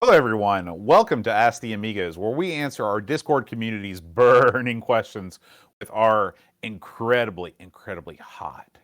Hello, everyone. Welcome to Ask the Amigos, where we answer our Discord community's burning questions with our incredibly hot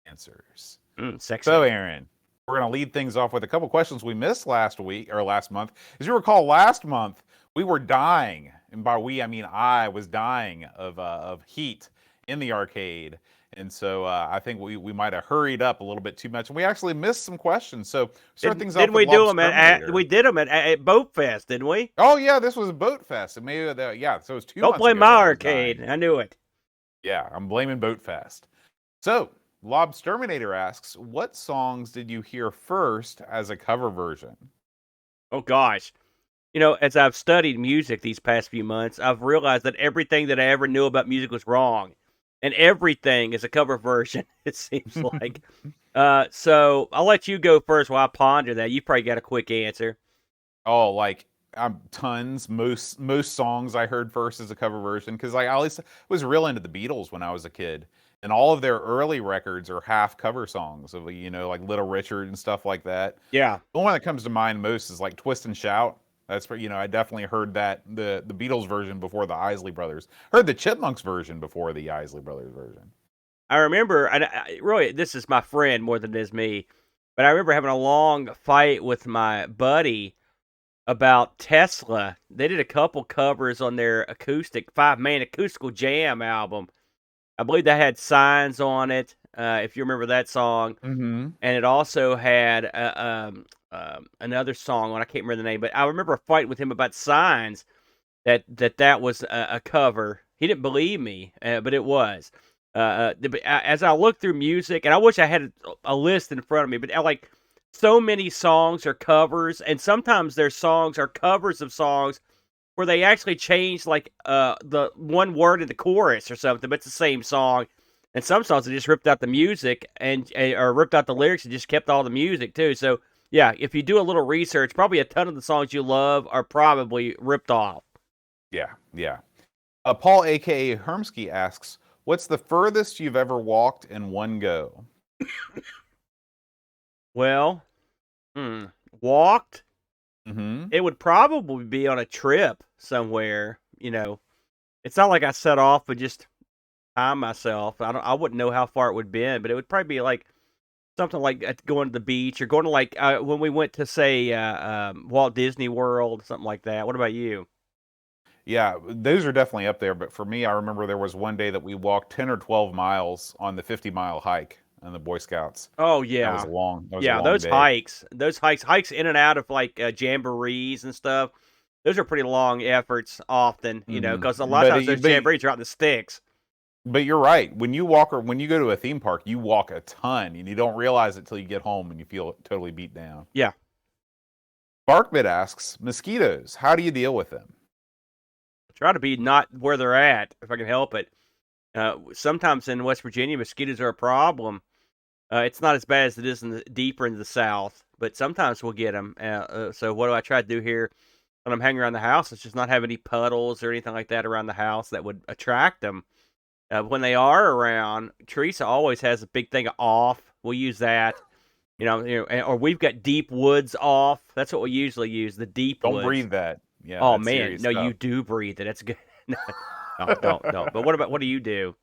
answers. So, Sexy. Aaron, we're going to lead things off with a couple questions we missed last week or last month. As you recall, last month we were dying, and by we I mean I was dying of heat in the arcade. And so I think we might have hurried up a little bit too much, and we actually missed some questions. So start Didn't things off didn't with we do them Lobsterminator. we did them at Boatfest, didn't we? Oh yeah, this was Boatfest. And maybe yeah, so it was 2 months Don't blame ago my that I was arcade. dying. I knew it. Yeah, I'm blaming Boatfest. So Lobsterminator asks, what songs did you hear first as a cover version? Oh gosh. As I've studied music these past few months, I've realized that everything that I ever knew about music was wrong. And everything is a cover version, it seems like. So I'll let you go first while I ponder that. You probably got a quick answer. Oh, like tons. Most songs I heard first as a cover version because like I always was real into the Beatles when I was a kid, and all of their early records are half cover songs of like Little Richard and stuff like that. Yeah. The one that comes to mind most is like Twist and Shout. That's I definitely heard that the Beatles version before the Isley Brothers. Heard the Chipmunks version before the Isley Brothers version. I remember, and really, this is my friend more than it is me, but I remember having a long fight with my buddy about Tesla. They did a couple covers on their acoustic 5-man acoustical jam album. I believe that had Signs on it, if you remember that song, Mm-hmm. and it also had another song on. I can't remember the name, but I remember fighting with him about Signs. That was a cover. He didn't believe me, but it was. As I look through music, and I wish I had a list in front of me, but like so many songs are covers, and sometimes their songs are covers of songs where they actually change like the one word in the chorus or something, but it's the same song. And some songs they just ripped out the music and or ripped out the lyrics and just kept all the music too. So yeah, if you do a little research, probably a ton of the songs you love are probably ripped off. Yeah, yeah. Paul, aka Hermsky, asks, "What's the furthest you've ever walked in one go?" Well, walked. Mm-hmm. It would probably be on a trip somewhere. It's not like I set off and just time myself. I wouldn't know how far it would be, but it would probably be like something like going to the beach or going to like when we went to say Walt Disney World, something like that. What about you? Yeah, those are definitely up there. But for me, I remember there was one day that we walked 10 or 12 miles on the 50-mile hike in the Boy Scouts. Oh That was yeah, a long. That was a yeah. long day. Those hikes in and out of like jamborees and stuff. Those are pretty long efforts often, because a Mm-hmm. lot of times those jamborees are out in the sticks. But you're right. When you walk or when you go to a theme park, you walk a ton, and you don't realize it till you get home and you feel totally beat down. Yeah. Barkbit asks, "Mosquitoes, how do you deal with them?" Try to be not where they're at if I can help it. Sometimes in West Virginia, mosquitoes are a problem. It's not as bad as it is deeper into the south, but sometimes we'll get them. So what do I try to do here when I'm hanging around the house? It's just not have any puddles or anything like that around the house that would attract them. When they are around, Teresa always has a big thing of off. We'll use that. Or we've got deep woods off. That's what we usually use, the deep Don't woods. breathe that. Yeah, Oh that's man, serious no, you stuff. do breathe it. That's good. No, don't. But what do you do?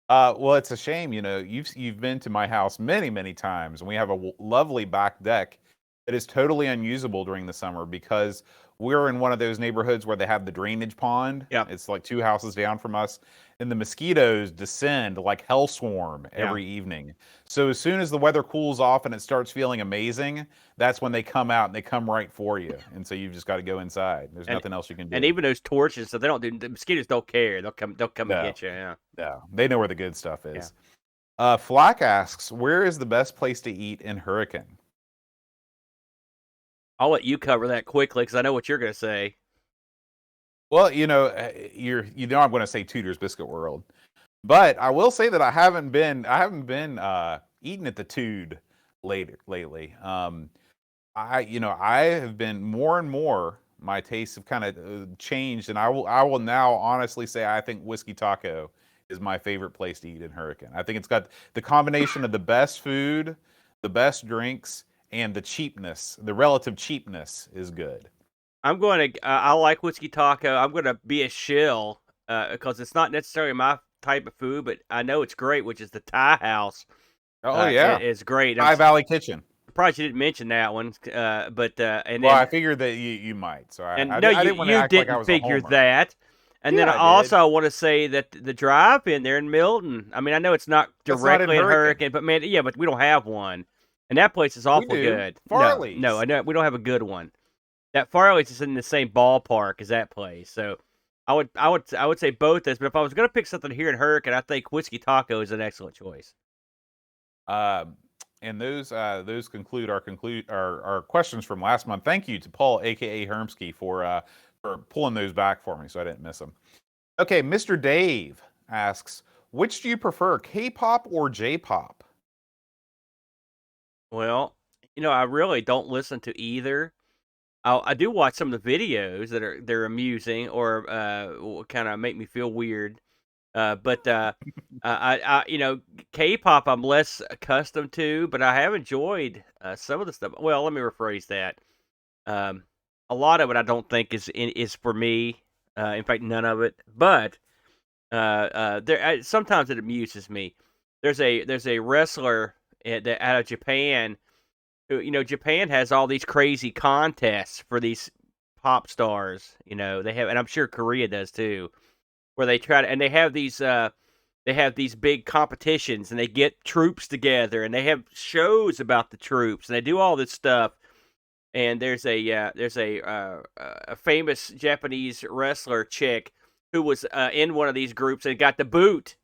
Well, it's a shame, you've been to my house many times, and we have a lovely back deck that is totally unusable during the summer because we're in one of those neighborhoods where they have the drainage pond. Yeah, It's like two houses down from us, and the mosquitoes descend like hell swarm yeah. every evening. So as soon as the weather cools off and it starts feeling amazing, that's when they come out and they come right for you. And so you've just got to go inside. There's And nothing else you can and do. even those torches, so they don't do. The mosquitoes don't care. They'll come and No, get you. Yeah, no, they know where the good stuff yeah. is. Flack asks, where is the best place to eat in Hurricane? I'll let you cover that quickly because I know what you're going to say. Well, I'm going to say Tudor's Biscuit World, but I will say that I haven't been eating at the Tude lately. I have been more and more. My tastes have kind of changed, and I will now honestly say I think Whiskey Taco is my favorite place to eat in Hurricane. I think it's got the combination of the best food, the best drinks, and the cheapness, the relative cheapness, is good. I'm going to. I like whiskey taco. I'm going to be a shill because it's not necessarily my type of food, but I know it's great, which is the Thai House. Oh yeah, It's great. I'm High Valley Kitchen. surprised you didn't mention that one. But and Well, then I figured that you might, so and I no, didn't want to you act like I didn't was a figure homer. that. And then Yeah, I I did. also want to say that the drive-in there in Milton. I mean, I know it's not That's not in directly in Hurricane. Hurricane, but man, yeah, but we don't have one, and that place is We awful do. good. No, Farley's. I know we don't have a good one. That Farley's is in the same ballpark as that place, so I would say both those. But if I was going to pick something here in Hurricane, I think Whiskey Taco is an excellent choice. And those conclude our questions from last month. Thank you to Paul, aka Hermsky, for pulling those back for me, so I didn't miss them. Okay, Mr. Dave asks, which do you prefer, K-pop or J-pop? Well, I really don't listen to either. I do watch some of the videos they're amusing or kind of make me feel weird. But K-pop I'm less accustomed to, but I have enjoyed some of the stuff. Well, let me rephrase that. A lot of it I don't think is for me. In fact, none of it. But sometimes it amuses me. There's a wrestler out of Japan. Japan has all these crazy contests for these pop stars. They have, and I'm sure Korea does too, where they try to, and they have these big competitions, and they get troops together, and they have shows about the troops, and they do all this stuff. And there's a famous Japanese wrestler chick who was in one of these groups and got the boot,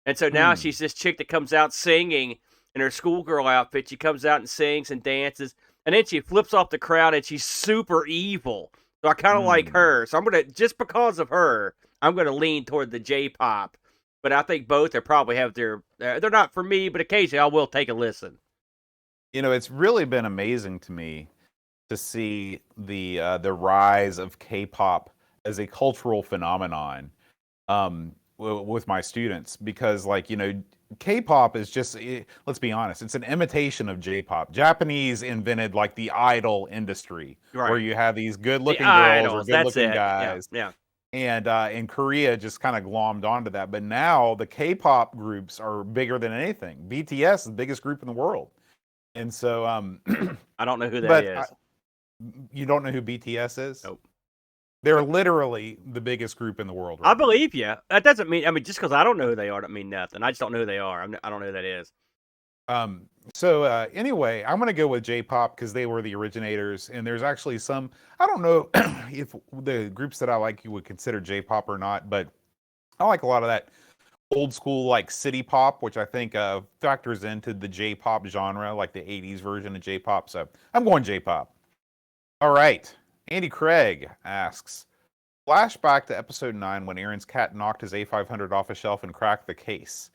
and so now she's this chick that comes out singing in her schoolgirl outfit. She comes out and sings and dances, and then she flips off the crowd, and she's super evil. So I kind of like her. So just because of her, I'm gonna lean toward the J-pop. But I think both are probably have they're not for me, but occasionally I will take a listen. It's really been amazing to me to see the rise of K-pop as a cultural phenomenon with my students, because K-pop is just, let's be honest, it's an imitation of J-pop. Japanese invented like the idol industry, Right. where you have these good-looking The girls idols, or good-looking that's it. guys. Yeah. And in Korea just kind of glommed onto that. But now the K-pop groups are bigger than anything. BTS is the biggest group in the world. And so I don't know who that is. You don't know who BTS is? Nope. They're literally the biggest group in the world right I now. believe you. That doesn't mean, just because I don't know who they are, doesn't mean nothing. I just don't know who they are. I don't know who that is. So anyway, I'm going to go with J-pop because they were the originators. And there's actually some, I don't know if the groups that I like you would consider J-pop or not, but I like a lot of that old school like city pop, which I think factors into the J-pop genre, like the 80s version of J-pop. So I'm going J-pop. All right. Andy Craig asks, flashback to episode 9 when Aaron's cat knocked his A500 off a shelf and cracked the case.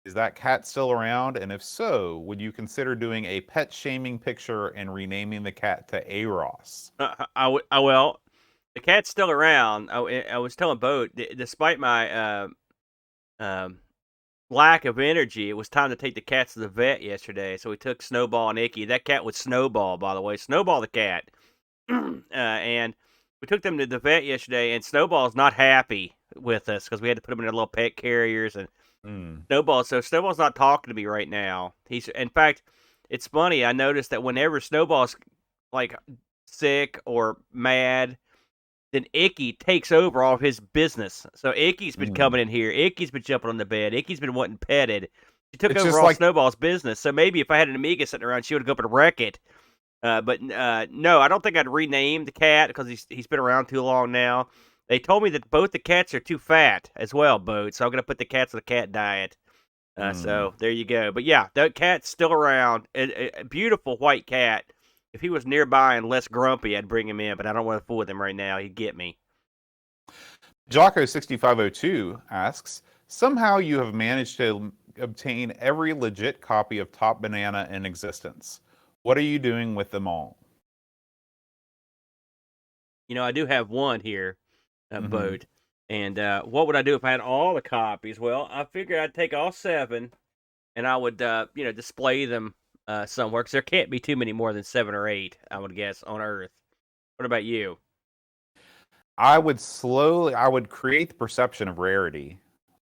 Is that cat still around? And if so, would you consider doing a pet shaming picture and renaming the cat to A-Ross? Well, the cat's still around. I was telling Boat, despite my lack of energy, it was time to take the cats to the vet yesterday. So we took Snowball and Icky. That cat was Snowball, by the way. Snowball the cat. And we took them to the vet yesterday, and Snowball's not happy with us because we had to put him in their little pet carriers. And Snowball's not talking to me right now. In fact, it's funny. I noticed that whenever Snowball's like sick or mad, then Icky takes over all of his business. So Icky's been coming in here. Icky's been jumping on the bed. Icky's been wanting petted. She took over all Snowball's business. So maybe if I had an Amiga sitting around, she would go up and wreck it. But no, I don't think I'd rename the cat because he's been around too long now. They told me that both the cats are too fat as well, Boat. So I'm going to put the cats on the cat diet. So there you go. But yeah, that cat's still around. A beautiful white cat. If he was nearby and less grumpy, I'd bring him in. But I don't want to fool with him right now. He'd get me. Jocko6502 asks, somehow you have managed to obtain every legit copy of Top Banana in existence. What are you doing with them all? I do have one here, Boat. And what would I do if I had all the copies? Well, I figured I'd take all 7, and I would, display them somewhere, because there can't be too many more than 7 or 8, I would guess, on Earth. What about you? I would create the perception of rarity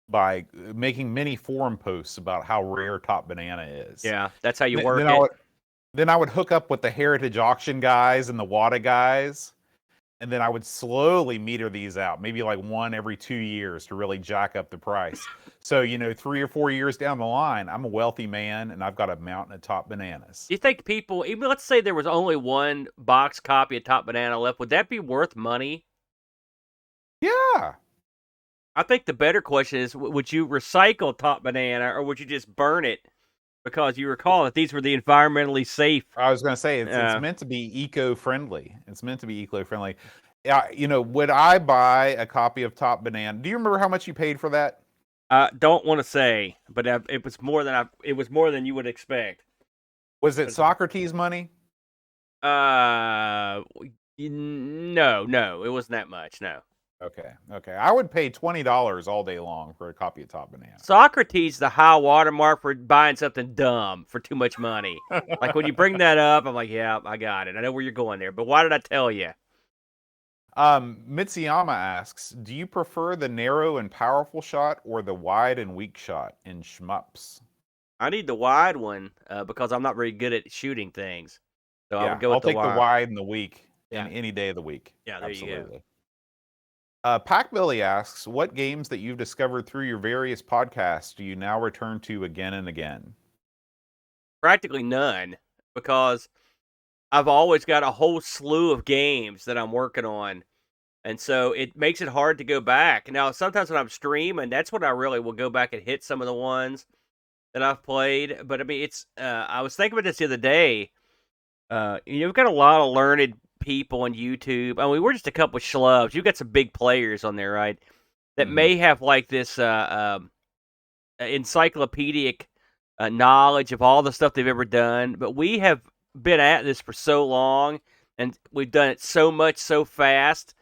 by making many forum posts about how rare Top Banana is. Yeah, that's how you Then work I it. then I would hook up with the Heritage Auction guys and the WADA guys, and then I would slowly meter these out, maybe like one every 2 years to really jack up the price. So, 3 or 4 years down the line, I'm a wealthy man and I've got a mountain of Top Bananas. Do you think people, even let's say there was only one box copy of Top Banana left, would that be worth money? Yeah. I think the better question is, would you recycle Top Banana, or would you just burn it? Because you recall that these were the environmentally safe. I was going to say it's meant to be eco-friendly. It's meant to be eco-friendly. Yeah, would I buy a copy of Top Banana? Do you remember how much you paid for that? I don't want to say, but it was more than you would expect. Was it Socrates money? No, it wasn't that much. No. Okay. I would pay $20 all day long for a copy of Top Banana. Socrates, the high watermark for buying something dumb for too much money. Like when you bring that up, I'm like, yeah, I got it. I know where you're going there, but why did I tell you? Mitsuyama asks, do you prefer the narrow and powerful shot or the wide and weak shot in shmups? I need the wide one because I'm not very good at shooting things. So I would go I'll with the take wide. the wide and the weak Yeah. any day of the week. Yeah, there Absolutely. you go. Pac Billy asks, what games that you've discovered through your various podcasts do you now return to again and again? Practically none, because I've always got a whole slew of games that I'm working on. And so it makes it hard to go back. Now, sometimes when I'm streaming, that's when I really will go back and hit some of the ones that I've played. But I mean, I was thinking about this the other day. You've got a lot of learned people on YouTube. I mean, we're just a couple of schlubs. You've got some big players on there, right? That may have like this encyclopedic knowledge of all the stuff they've ever done. But we have been at this for so long, and we've done it so much so fast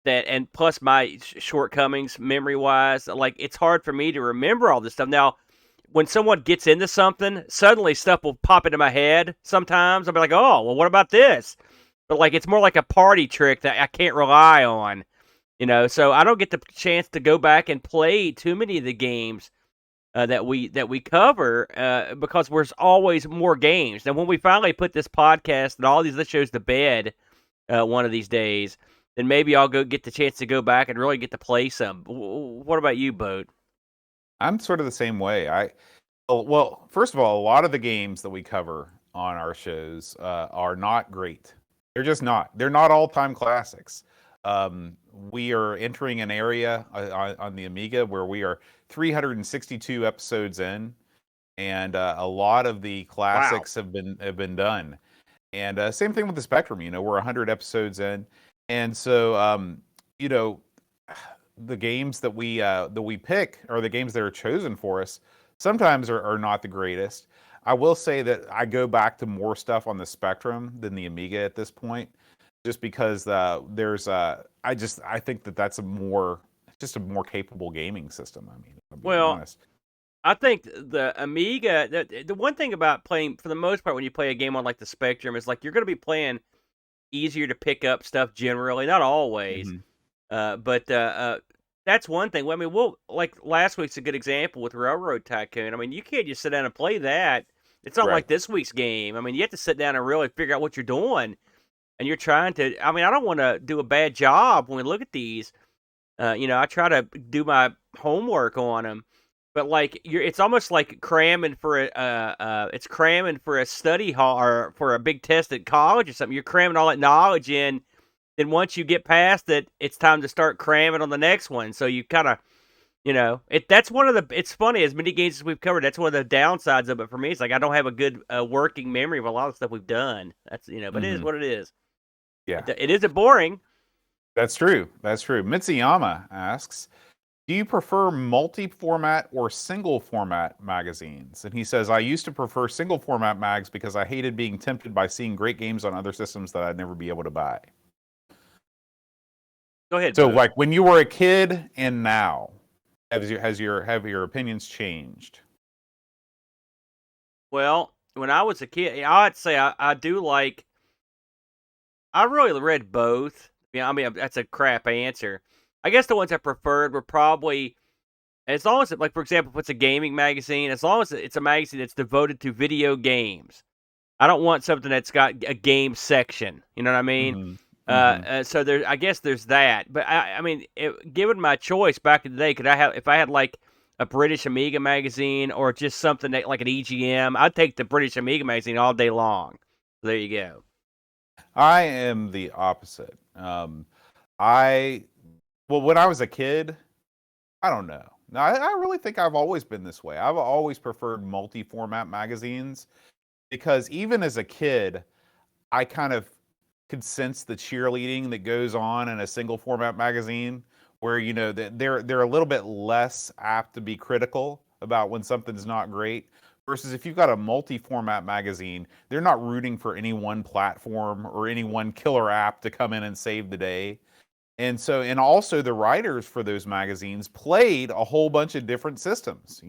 that, and plus my shortcomings memory wise, like it's hard for me to remember all this stuff. Now, when someone gets into something, suddenly stuff will pop into my head. Sometimes I'll be like, oh, well, what about this? But like, it's more like a party trick that I can't rely on, so I don't get the chance to go back and play too many of the games that we cover because there's always more games. Now, when we finally put this podcast and all these other shows to bed one of these days, then maybe I'll go get the chance to go back and really get to play some. What about you, Boat? I'm sort of the same way. Well, first of all, a lot of the games that we cover on our shows are not great. They're just not. They're not all-time classics. We are entering an area on the Amiga where we are 362 episodes in, and a lot of the classics have been done. And same thing with the Spectrum. We're 100 episodes in, and so the games that we pick, or the games that are chosen for us, sometimes are not the greatest. I will say that I go back to more stuff on the Spectrum than the Amiga at this point, just because I think that's a more capable gaming system. I mean, to be honest. I think the Amiga, the one thing about playing, for the most part, when you play a game on like the Spectrum, is like you're going to be playing easier to pick up stuff generally, not always. But that's one thing. I mean, like last week's a good example with Railroad Tycoon. I mean, you can't just sit down and play that. It's not like this week's game. I mean, you have to sit down and really figure out what you're doing. And you're trying to, I mean, I don't want to do a bad job when we look at these. I try to do my homework on them. But like it's almost like cramming for a study hall or for a big test at college or something. You're cramming all that knowledge in. Then once you get past it, it's time to start cramming on the next one. So you kind of, that's one of the. It's funny, as many games as we've covered, that's one of the downsides of it for me. It's like I don't have a good working memory of a lot of stuff we've done. That's but it is what it is. Yeah, it isn't boring. That's true. Mitsuyama asks, do you prefer multi-format or single-format magazines? And he says, I used to prefer single-format mags because I hated being tempted by seeing great games on other systems that I'd never be able to buy. Go ahead. So, like when you were a kid and now, have your opinions changed? Well, when I was a kid, I'd say I do like. I really read both. Yeah, I mean that's a crap answer. I guess the ones I preferred were probably as long as like for example, if it's a gaming magazine, as long as it's a magazine that's devoted to video games. I don't want something that's got a game section. You know what I mean? Hmm. Hmm. So there, I guess there's that. But I mean, given my choice back in the day, could I have if I had like a British Amiga magazine or just something that, like an EGM? I'd take the British Amiga magazine all day long. There you go. I am the opposite. I well, when I was a kid, I don't know. No, I really think I've always been this way. I've always preferred multi-format magazines because even as a kid, I kind of could sense the cheerleading that goes on in a single format magazine, where they're a little bit less apt to be critical about when something's not great. Versus if you've got a multi-format magazine, they're not rooting for any one platform or any one killer app to come in and save the day. And also the writers for those magazines played a whole bunch of different systems,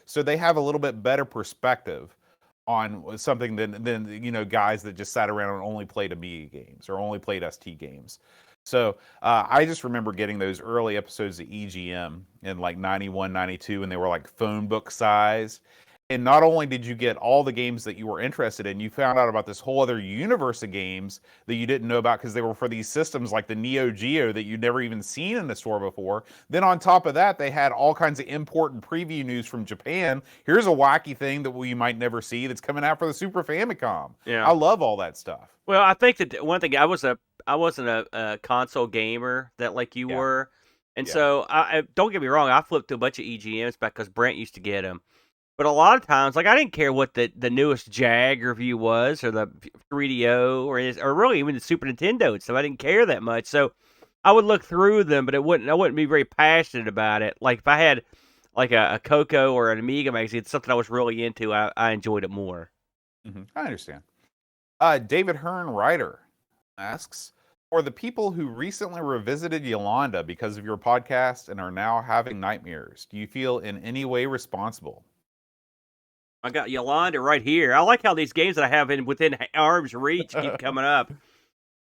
so they have a little bit better perspective on something than guys that just sat around and only played Amiga games or only played ST games. So I just remember getting those early episodes of EGM in like 91, 92, and they were like phone book size. And not only did you get all the games that you were interested in, you found out about this whole other universe of games that you didn't know about because they were for these systems like the Neo Geo that you'd never even seen in the store before. Then on top of that, they had all kinds of import and preview news from Japan. Here's a wacky thing that we might never see that's coming out for the Super Famicom. Yeah. I love all that stuff. Well, I think that one thing I wasn't a console gamer that like you Yeah. were, and Yeah. so I don't get me wrong. I flipped to a bunch of EGMs back because Brent used to get them. But a lot of times, like I didn't care what the newest Jag review was, or the 3DO, or really even the Super Nintendo, so I didn't care that much. So I would look through them, but I wouldn't be very passionate about it. Like if I had like a Coco or an Amiga magazine, it's something I was really into. I enjoyed it more. I understand. David Hearn Ryder asks, for the people who recently revisited Yolanda because of your podcast and are now having nightmares, do you feel in any way responsible? I got Yolanda right here. I like how these games that I have within arm's reach keep coming up.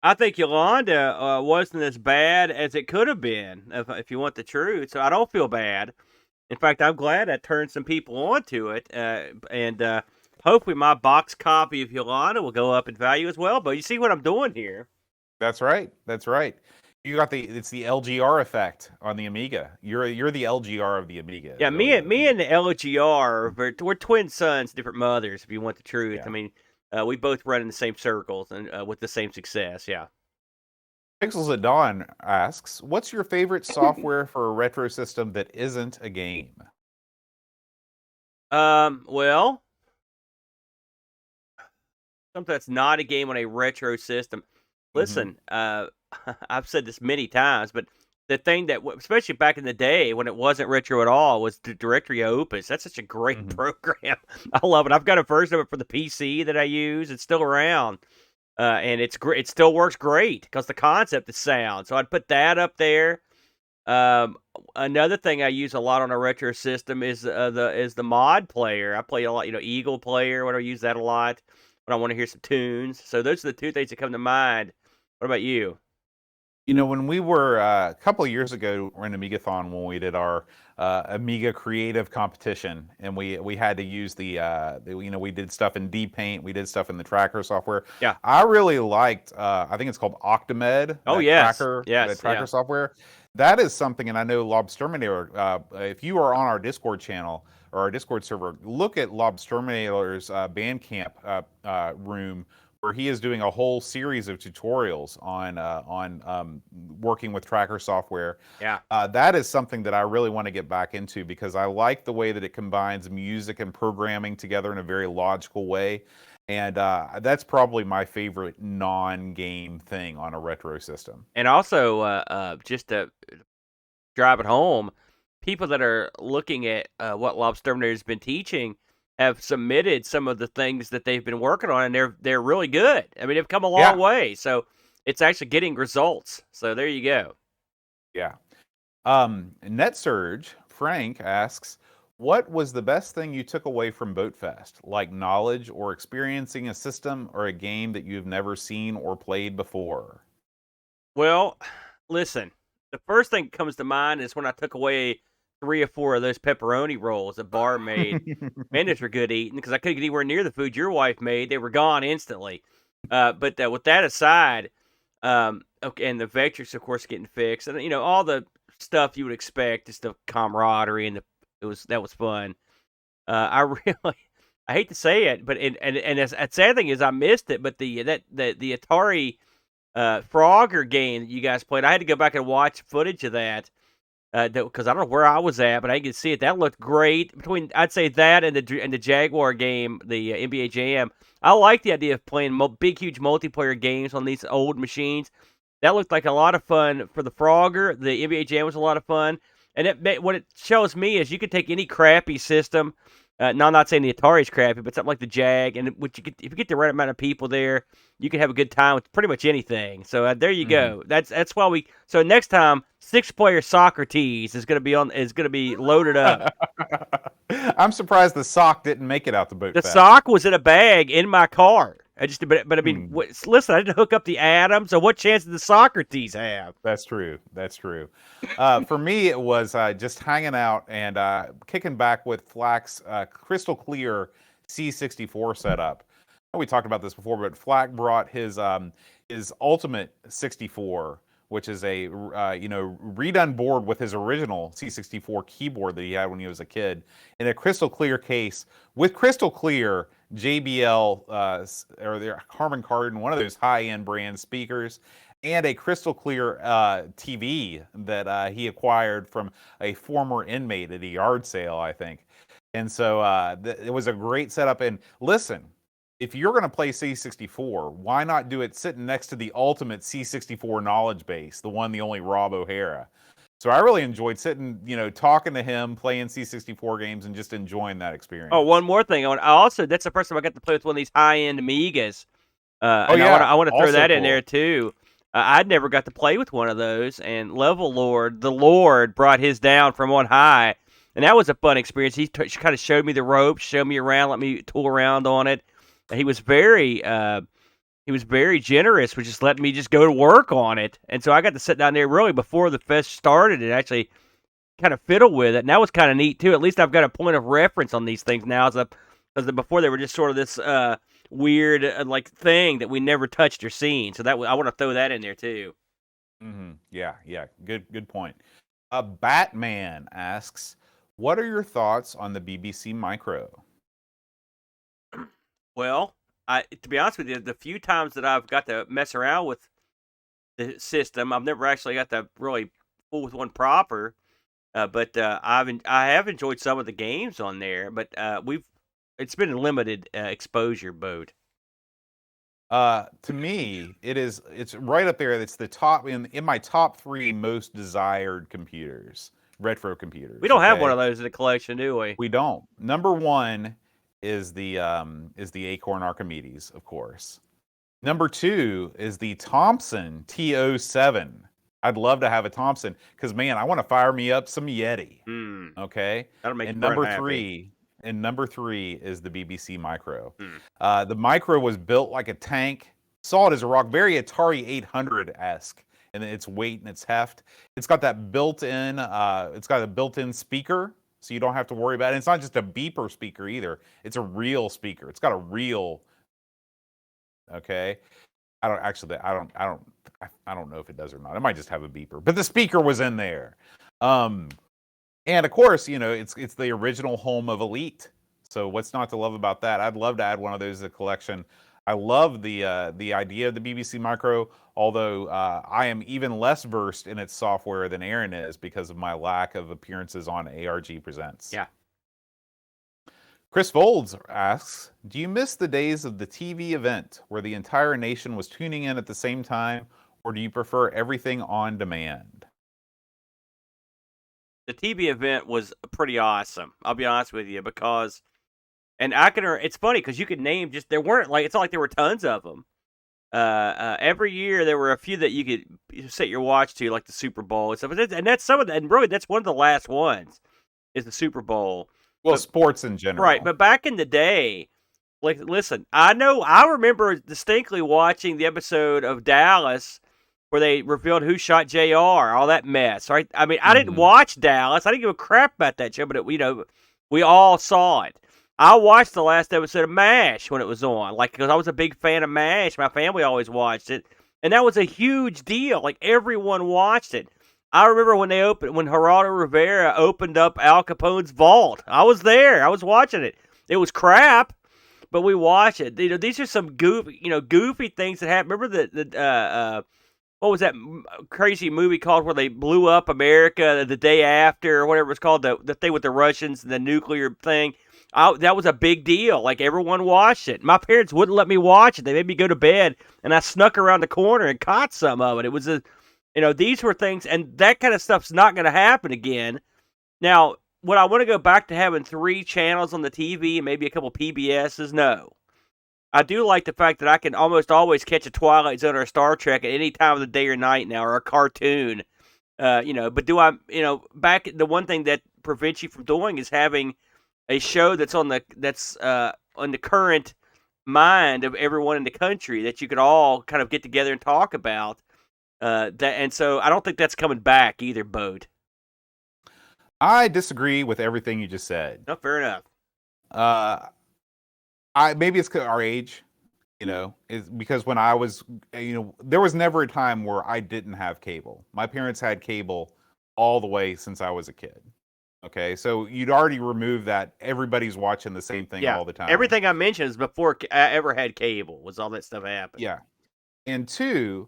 I think Yolanda wasn't as bad as it could have been, if you want the truth. So I don't feel bad. In fact, I'm glad I turned some people onto it, and hopefully my box copy of Yolanda will go up in value as well. But you see what I'm doing here? That's right. That's right. It's the LGR effect on the Amiga. You're the LGR of the Amiga. Yeah, Really me and the LGR, we're twin sons, different mothers. If you want the truth, Yeah. I mean, we both run in the same circles and with the same success. Yeah. Pixels at Dawn asks, what's your favorite software for a retro system that isn't a game? Well, something that's not a game on a retro system. Mm-hmm. Listen, I've said this many times, but the thing that, especially back in the day when it wasn't retro at all, was the Directory Opus. That's such a great Mm-hmm. program. I love it. I've got a version of it for the PC that I use. It's still around, and it's great. It still works great because the concept is sound. So I'd put that up there. Um, Another thing I use a lot on a retro system is the mod player. I play a lot, Eagle Player. What I use that a lot when I want to hear some tunes. So those are the two things that come to mind. What about you? When we were a couple of years ago, we're in Amigathon when we did our Amiga creative competition, and we had to use we did stuff in D-Paint, we did stuff in the tracker software. Yeah. I really liked, I think it's called Octamed. Oh that yes, tracker, yes, that tracker yeah. software. That is something, and I know Lobsterminator. If you are on our Discord channel or our Discord server, look at Lobsterminator's Bandcamp room, where he is doing a whole series of tutorials on working with tracker software. Yeah. That is something that I really want to get back into because I like the way that it combines music and programming together in a very logical way. And that's probably my favorite non-game thing on a retro system. And also, just to drive it home, people that are looking at what Lobsterminator has been teaching have submitted some of the things that they've been working on, and they're really good. I mean, they've come a long way, so it's actually getting results. So there you go. Yeah. NetSurge Frank asks, What was the best thing you took away from Boatfest, like knowledge or experiencing a system or a game that you've never seen or played before? Well, listen, the first thing that comes to mind is when I took away 3 or 4 of those pepperoni rolls the bar made. Man, those were good eating because I couldn't get anywhere near the food your wife made. They were gone instantly. But with that aside, okay, and the Vectrix, of course, getting fixed, and all the stuff you would expect, just the camaraderie and that was fun. I really, I hate to say it, but and a sad thing is I missed it. But the Atari Frogger game that you guys played, I had to go back and watch footage of that. Because I don't know where I was at, but I could see it. That looked great. Between I'd say that and the Jaguar game, the NBA Jam. I like the idea of playing big, huge multiplayer games on these old machines. That looked like a lot of fun for the Frogger. The NBA Jam was a lot of fun, and what it shows me is you can take any crappy system. No, I'm not saying the Atari's crappy, but something like the Jag, and if you get the right amount of people there, you can have a good time with pretty much anything. So there you Mhm. go. That's why we. So next time, 6-player Socrates is going to be loaded up. I'm surprised the sock didn't make it out to The Boatfest. sock was in a bag in my car. But I mean, Hmm. listen, I didn't hook up the Atom, so what chance did the Socrates have? That's true. That's true. For me, it was just hanging out and kicking back with Flack's crystal clear C64 setup. We talked about this before, but Flack brought his Ultimate 64, which is a redone board with his original C64 keyboard that he had when he was a kid, in a crystal clear case with crystal clear JBL or their Harman Kardon, one of those high-end brand speakers, and a crystal clear TV that he acquired from a former inmate at a yard sale, I think. And so it was a great setup. And listen, if you're going to play C64, why not do it sitting next to the ultimate C64 knowledge base, the one, the only Rob O'Hara? So I really enjoyed sitting, talking to him, playing C64 games, and just enjoying that Oh, experience. one more thing. I also that's the first time I got to play with one of these high-end Amigas. Oh And yeah, I want to throw also that in there cool. too. I'd never got to play with one of those, and the Lord brought his down from on high, and that was a fun experience. He kind of showed me the ropes, showed me around, let me tool around on it. And he was very generous with just letting me just go to work on it, and so I got to sit down there really before the fest started and actually kind of fiddle with it, and that was kind of neat too. At least I've got a point of reference on these things now, because before they were just sort of this weird like thing that we never touched or seen. So I want to throw that in there too. Yeah, yeah. Good point. Batman asks, "What are your thoughts on the BBC Micro?" Well, to be honest with you, the few times that I've got to mess around with the system, I've never actually got to really fool with one proper. But I have enjoyed some of the games on there, but it's been a limited exposure boat. To me, it's right up there. It's the top in my top three most desired computers, retro We computers. don't have one Okay, of those in the collection, do we? we don't. Number one is the Acorn Archimedes, of course. Number two is the Thompson TO7. I'd love to have a Thompson because man, I want to fire me up some Yeti. Hmm. Okay, That'll make and Brent number happy. three, and number three is the BBC Micro. Hmm. The Micro was built like a tank, solid as a rock, very Atari 800 esque in its weight and its heft. It's got that built-in, it's got a built-in speaker, so you don't have to worry about it. It's not just a beeper speaker either. It's a real speaker. It's got a real, okay. I don't actually. I don't know if it does or not. It might just have a beeper, but the speaker was in there. Um, and of course, it's the original home of Elite. So what's not to love about that? I'd love to add one of those to the collection. I love the idea of the BBC Micro, although I am even less versed in its software than Aaron is because of my lack of appearances on ARG Presents. Yeah. Chris Folds asks, "Do you miss the days of the TV event where the entire nation was tuning in at the same time, or do you prefer everything on demand?" The TV event was pretty awesome. I'll be honest with you because, and it's funny because you could name just there weren't like it's not like there were tons of them. Every year there were a few that you could set your watch to, like the Super Bowl and stuff. And that's some of the, and really that's one of the last ones is the Super Bowl. Well, sports in Right, general. but back in the day, like, listen, I remember distinctly watching the episode of Dallas where they revealed who shot JR, all that mess, right? I mean, I didn't Hmm. watch Dallas. I didn't give a crap about that show, but we all saw it. I watched the last episode of MASH when it was on, like, because I was a big fan of MASH. My family always watched it, and that was a huge deal. Like, everyone watched it. I remember when when Geraldo Rivera opened up Al Capone's vault. I was there. I was watching it. It was crap, but we watched it. These are some goofy things that happen. Remember what was that crazy movie called where they blew up America the day after, or whatever it was called, the thing with the Russians and the nuclear thing? That was a big deal. Like, everyone watched it. My parents wouldn't let me watch it. They made me go to bed, and I snuck around the corner and caught some of it. It was these were things, and that kind of stuff's not going to happen again. Now, would I want to go back to having 3 channels on the TV and maybe a couple PBSs? No. I do like the fact that I can almost always catch a Twilight Zone or a Star Trek at any time of the day or night now, or a cartoon. But do I, back the one thing that prevents you from doing is having a show that's on the current mind of everyone in the country that you could all kind of get together and talk about. And so I don't think that's coming back either, Boat. I disagree with everything you just said. No, fair enough. Uh, maybe it's our age, is because when I was, there was never a time where I didn't have cable. My parents had cable all the way since I was a kid. Okay, so you'd already removed that. Everybody's watching the same thing all the time. Everything I mentioned is before I ever had cable. Was all that stuff happened? Yeah, and two,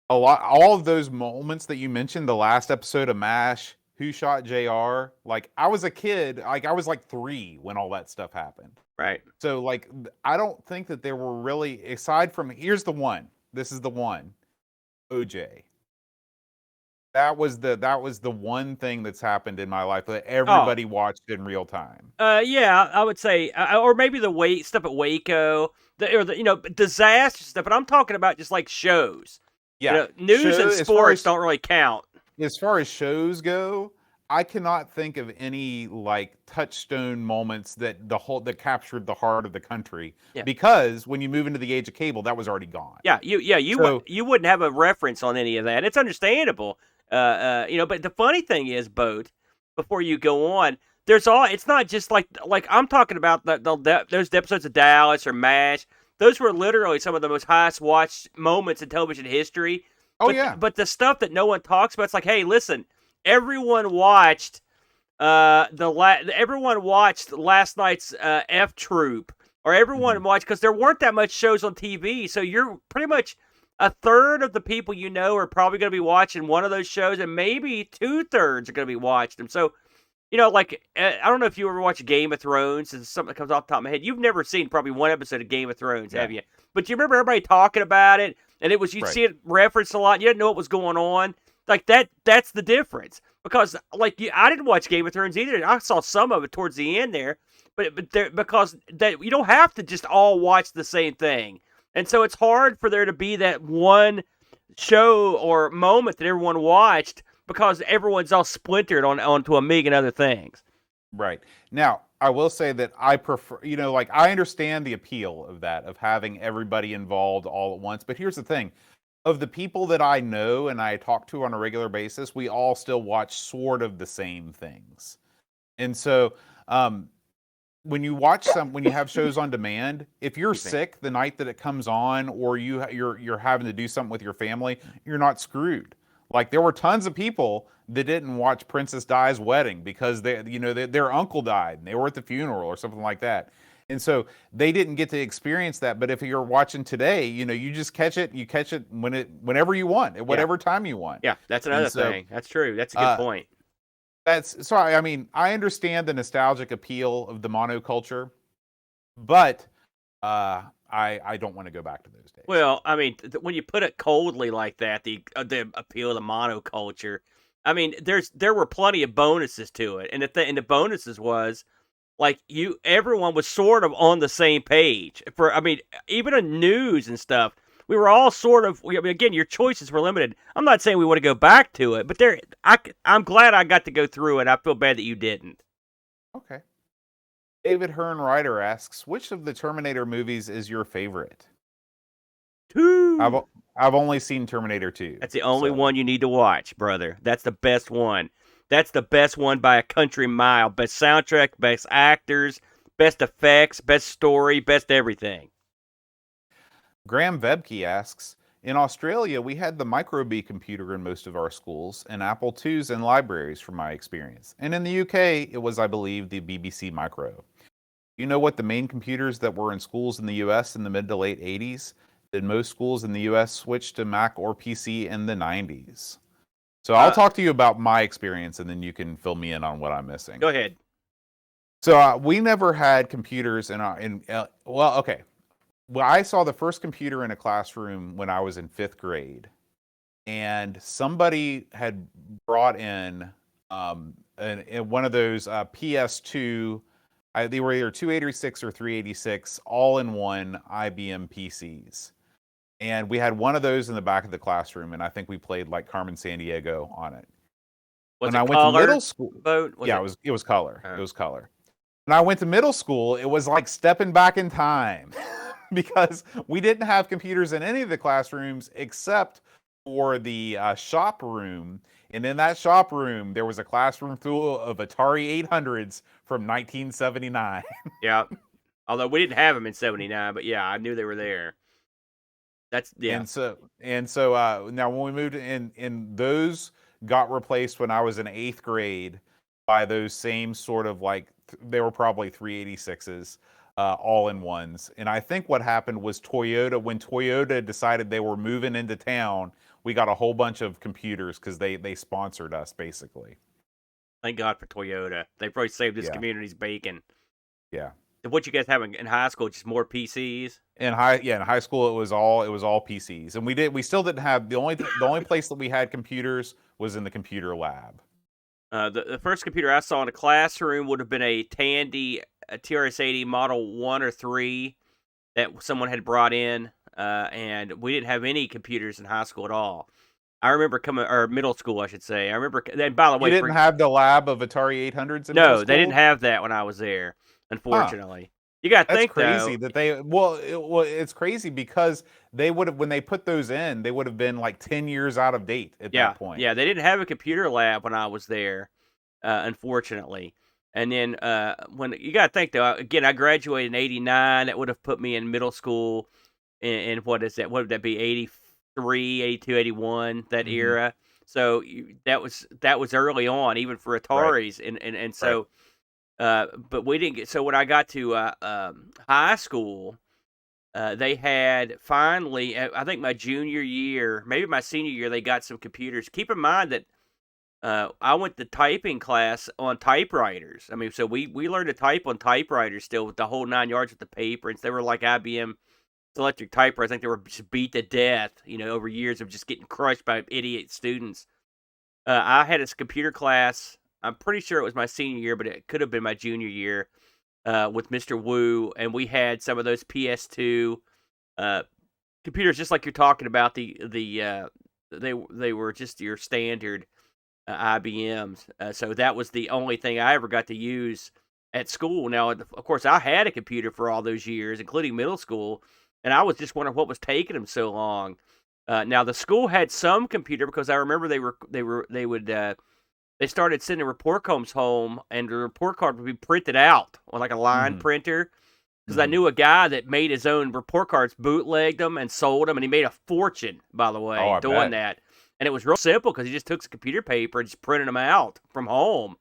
all of those moments that you mentioned, the last episode of MASH, who shot JR, like, I was a kid, like, I was like 3 when all that stuff happened. Right. So, like, I don't think that there were really, aside from, here's the one, this is the one, OJ. That was the one thing that's happened in my life that everybody watched in real time. Yeah, I would say, or maybe the stuff at Waco, disaster stuff. But I'm talking about just like shows. Yeah, news and sports don't really count. As far as shows go, I cannot think of any like touchstone moments that captured the heart of the country. Yeah. Because when you move into the age of cable, that was already gone. Yeah, you wouldn't have a reference on any of that. It's understandable. But the funny thing is, Boat, before you go on, it's not just like I'm talking about those episodes of Dallas or MASH. Those were literally some of the most highest watched moments in television history. But the stuff that no one talks about, it's like, hey, listen, everyone watched everyone watched last night's F Troop, or everyone watched, because there weren't that much shows on TV. So you're pretty much a third of the people are probably going to be watching one of those shows, and maybe 2/3 are going to be watching them. So, I don't know if you ever watch Game of Thrones. It's something that comes off the top of my head. You've never seen probably one episode of Game of Thrones, have you? But you remember everybody talking about it, and you'd see it referenced a lot. You didn't know what was going on. Like, that's the difference. Because, I didn't watch Game of Thrones either. I saw some of it towards the end there. Because you don't have to just all watch the same thing. And so it's hard for there to be that one show or moment that everyone watched, because everyone's all splintered onto a million other things. Right. Now, I will say that I prefer, I understand the appeal of that, of having everybody involved all at once. But here's the thing. Of the people that I know and I talk to on a regular basis, we all still watch sort of the same things. And so, when you have shows on demand, if you're sick the night that it comes on, or you're having to do something with your family, you're not screwed. Like, there were tons of people that didn't watch Princess Di's wedding because their uncle died and they were at the funeral or something like that. And so they didn't get to experience that. But if you're watching today, you just catch it. You catch it whenever you want, at whatever time you want. Yeah, that's another thing. That's true. That's a good point. I mean, I understand the nostalgic appeal of the monoculture, but I don't want to go back to those days. Well, I mean, when you put it coldly like that, the appeal of the monoculture, I mean, there were plenty of bonuses to it, and the bonuses was, like, everyone was sort of on the same page. Even in news and stuff, we were all sort of. Again, your choices were limited. I'm not saying we want to go back to it, but I'm glad I got to go through it. I feel bad that you didn't. Okay. David Hearn Ryder asks, which of the Terminator movies is your favorite? 2. I've only seen Terminator 2. That's the only so. one you need to watch, brother. That's the best one. That's the best one by a country mile. Best soundtrack, best actors, best effects, best story, best everything. Graham Vebke asks, in Australia, we had the Micro-B computer in most of our schools and Apple IIs in libraries from my experience. And in the UK, it was, I believe, the BBC Micro. You know what the main computers that were in schools in the US in the mid to late 80s? Did most schools in the US switch to Mac or PC in the 90s? So I'll talk to you about my experience and then you can fill me in on what I'm missing. Go ahead. So we never had computers well, okay. Well, I saw the first computer in a classroom when I was in 5th grade, and somebody had brought in one of those PS2. They were either 286 or 386 all-in-one IBM PCs, and we had one of those in the back of the classroom, and I think we played like Carmen Sandiego on it. Was when it I went to middle school, yeah, it was color. It was color. When I went to middle school, it was like stepping back in time. Because we didn't have computers in any of the classrooms except for the shop room. And in that shop room, there was a classroom full of Atari 800s from 1979. Yeah. Although we didn't have them in 79, but yeah, I knew they were there. That's, yeah. And so now when we moved in those got replaced when I was in 8th grade by those same sort of like, they were probably 386s. All-in-ones. And I think what happened was when Toyota decided they were moving into town, we got a whole bunch of computers because they sponsored us, basically. Thank God for Toyota. They probably saved this community's bacon. Yeah. What you guys have in high school? Just more PCs? In high school it was all PCs. And we still didn't have the only place that we had computers was in the computer lab. The first computer I saw in a classroom would have been a Tandy TRS-80 Model 1 or 3 that someone had brought in, and we didn't have any computers in high school at all. I remember middle school, I should say. I remember, and by the way... You didn't have the lab of Atari 800s in middle school? No, they didn't have that when I was there, unfortunately. You got to think, crazy though, that it's crazy because they would have, when they put those in, they would have been like 10 years out of date at that point. Yeah, they didn't have a computer lab when I was there, unfortunately. And then when you got to think, though, again, I graduated in 89. That would have put me in middle school in what is that? What would that be? 83, 82, 81, that era. So that was early on, even for Ataris. Right. And so... but we didn't get. So when I got to high school, they had finally. I think my junior year, maybe my senior year, they got some computers. Keep in mind that I went to typing class on typewriters. I mean, so we learned to type on typewriters still with the whole 9 yards with the paper, and they were like IBM electric typewriters. I think they were just beat to death, over years of just getting crushed by idiot students. I had this computer class. I'm pretty sure it was my senior year, but it could have been my junior year with Mr. Wu, and we had some of those PS2 computers, just like you're talking about. They were just your standard IBMs. So that was the only thing I ever got to use at school. Now, of course, I had a computer for all those years, including middle school, and I was just wondering what was taking them so long. Now, the school had some computer because I remember they started sending report cards home, and the report card would be printed out on like a line printer. Because I knew a guy that made his own report cards, bootlegged them, and sold them, and he made a fortune, by the way, doing that. And it was real simple because he just took some computer paper and just printed them out from home.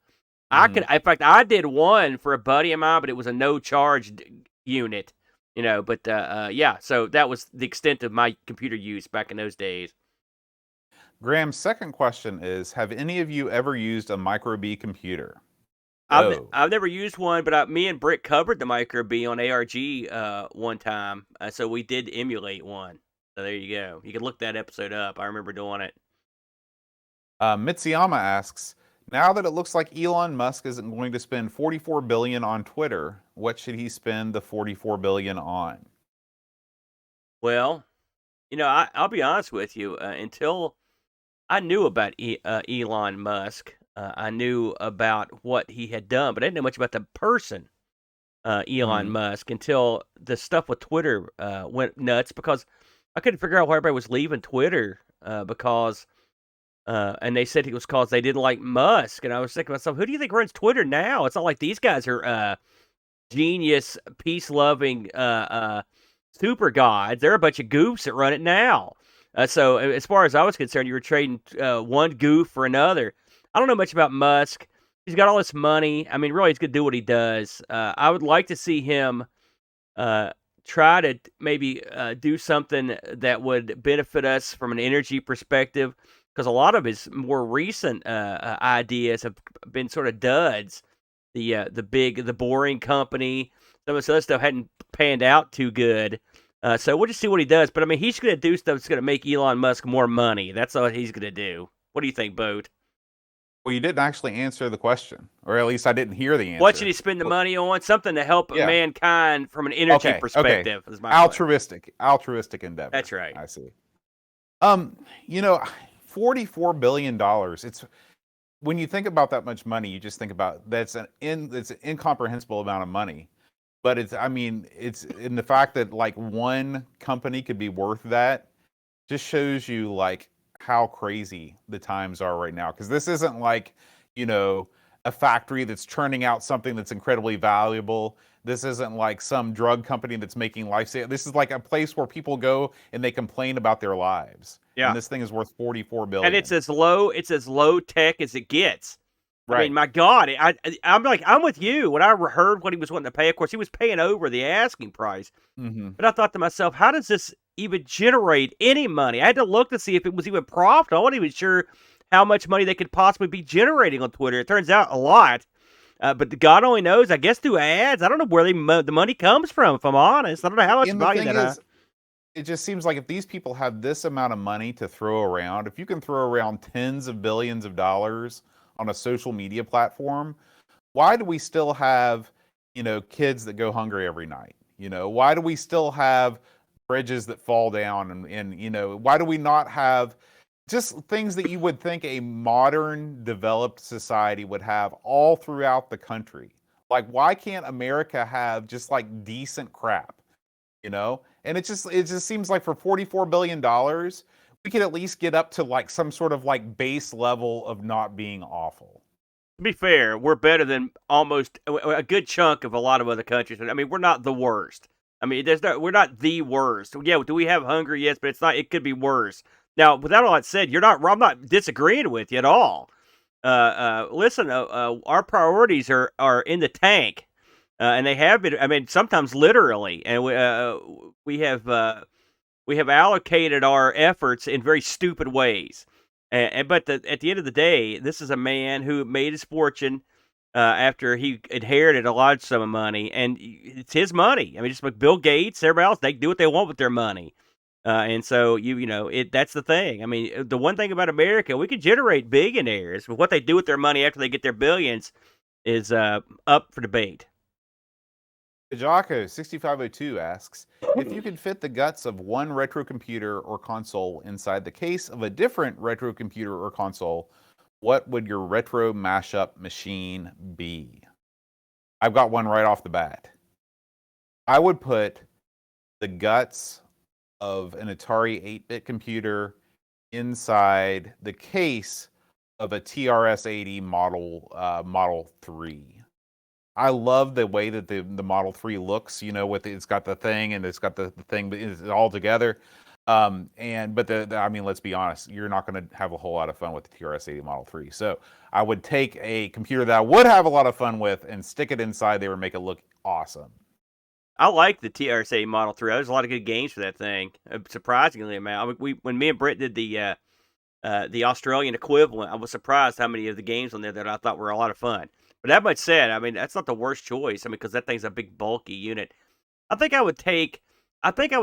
In fact, I did one for a buddy of mine, but it was a no-charge unit, But yeah, so that was the extent of my computer use back in those days. Graham's second question is, have any of you ever used a Micro-B computer? I've never used one, but me and Britt covered the Micro-B on ARG one time, so we did emulate one. So there you go. You can look that episode up. I remember doing it. Mitsuyama asks, now that it looks like Elon Musk isn't going to spend $44 billion on Twitter, what should he spend the $44 billion on? Well, I'll be honest with you. Until I knew about Elon Musk, I knew about what he had done, but I didn't know much about the person. Elon Musk until the stuff with Twitter went nuts because I couldn't figure out why everybody was leaving Twitter because and they said it was because they didn't like Musk. And I was thinking to myself, who do you think runs Twitter now? It's not like these guys are genius, peace-loving super gods. They're a bunch of goofs that run it now. So as far as I was concerned, you were trading one goof for another. I don't know much about Musk. He's got all this money. I mean, really, he's going to do what he does. I would like to see him try to maybe do something that would benefit us from an energy perspective, because a lot of his more recent ideas have been sort of duds. The boring company, some of this other stuff hadn't panned out too good. So we'll just see what he does. But I mean, he's going to do stuff that's going to make Elon Musk more money. That's what he's going to do. What do you think, Boat? Well, you didn't actually answer the question, or at least I didn't hear the answer. What should he spend the money on? Something to help mankind from an energy perspective. Okay. Altruistic endeavor. That's right. I see. $44 billion. It's when you think about that much money, you just think about it's an incomprehensible amount of money. But it's in the fact that like one company could be worth that just shows you like how crazy the times are right now. Because this isn't like, a factory that's churning out something that's incredibly valuable. This isn't like some drug company that's making lifesaving. This is like a place where people go and they complain about their lives. Yeah. And this thing is worth $44 billion. And it's as low tech as it gets. Right. I mean, my God, I'm with you. When I heard what he was wanting to pay, of course, he was paying over the asking price. Mm-hmm. But I thought to myself, how does this even generate any money? I had to look to see if it was even profitable. I wasn't even sure how much money they could possibly be generating on Twitter. It turns out a lot. But God only knows, I guess, through ads. I don't know where the money comes from, if I'm honest. I don't know how much value that it just seems like if these people have this amount of money to throw around, if you can throw around tens of billions of dollars on a social media platform, why do we still have, kids that go hungry every night? Why do we still have bridges that fall down and why do we not have just things that you would think a modern developed society would have all throughout the country? Like, why can't America have just like decent crap? And it just seems like for $44 billion, we could at least get up to like some sort of like base level of not being awful. To be fair, we're better than almost a good chunk of a lot of other countries. I mean, we're not the worst. I mean, we're not the worst. Yeah, do we have hunger? Yes, but it's not. It could be worse. Now, with that all that said, I'm not disagreeing with you at all. Listen, our priorities are in the tank. And they have been. I mean, sometimes literally, and we have allocated our efforts in very stupid ways. But at the end of the day, this is a man who made his fortune after he inherited a large sum of money, and it's his money. I mean, just like Bill Gates, everybody else, they can do what they want with their money. And so that's the thing. I mean, the one thing about America, we can generate billionaires, but what they do with their money after they get their billions is up for debate. Jocko 6502 asks, if you could fit the guts of one retro computer or console inside the case of a different retro computer or console, what would your retro mashup machine be? I've got one right off the bat. I would put the guts of an Atari 8-bit computer inside the case of a TRS-80 Model 3. I love the way that the Model 3 looks, it's got the thing and it's got the thing, but it's all together. Let's be honest, you're not going to have a whole lot of fun with the TRS-80 Model 3. So I would take a computer that I would have a lot of fun with and stick it inside there and make it look awesome. I like the TRS-80 Model 3. There's a lot of good games for that thing. Surprisingly, man, when me and Brett did the Australian equivalent, I was surprised how many of the games on there that I thought were a lot of fun. But that much said, I mean, that's not the worst choice. I mean, because that thing's a big, bulky unit. I think I would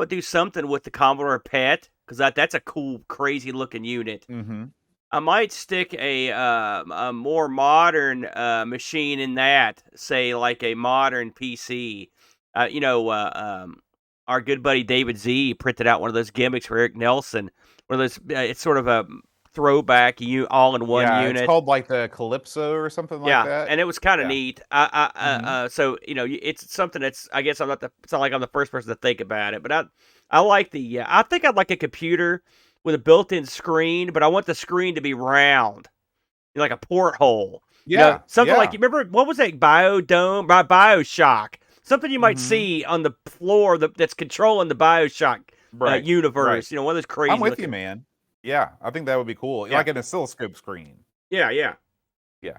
do something with the Commodore PET, because that's a cool, crazy-looking unit. Mm-hmm. I might stick a more modern machine in that, say, like a modern PC. Our good buddy David Z printed out one of those gimmicks for Eric Nelson. One of those, it's sort of a throwback all in one Yeah, it's unit. called like the Calypso or something like Yeah, that. and it was kind of Yeah. neat. Hmm. So it's something that's. I guess it's not like I'm the first person to think about it, but I like the. I think I'd like a computer with a built-in screen, but I want the screen to be round, like a porthole. Yeah, Something like yeah. you remember what was that Biodome, Bioshock? Something you might Hmm. see on the floor that's controlling the Bioshock Right, right. universe. One of those I'm crazy with you, looking. man. Yeah, I think that would be cool. Yeah, Like an oscilloscope screen. yeah, yeah, Yeah.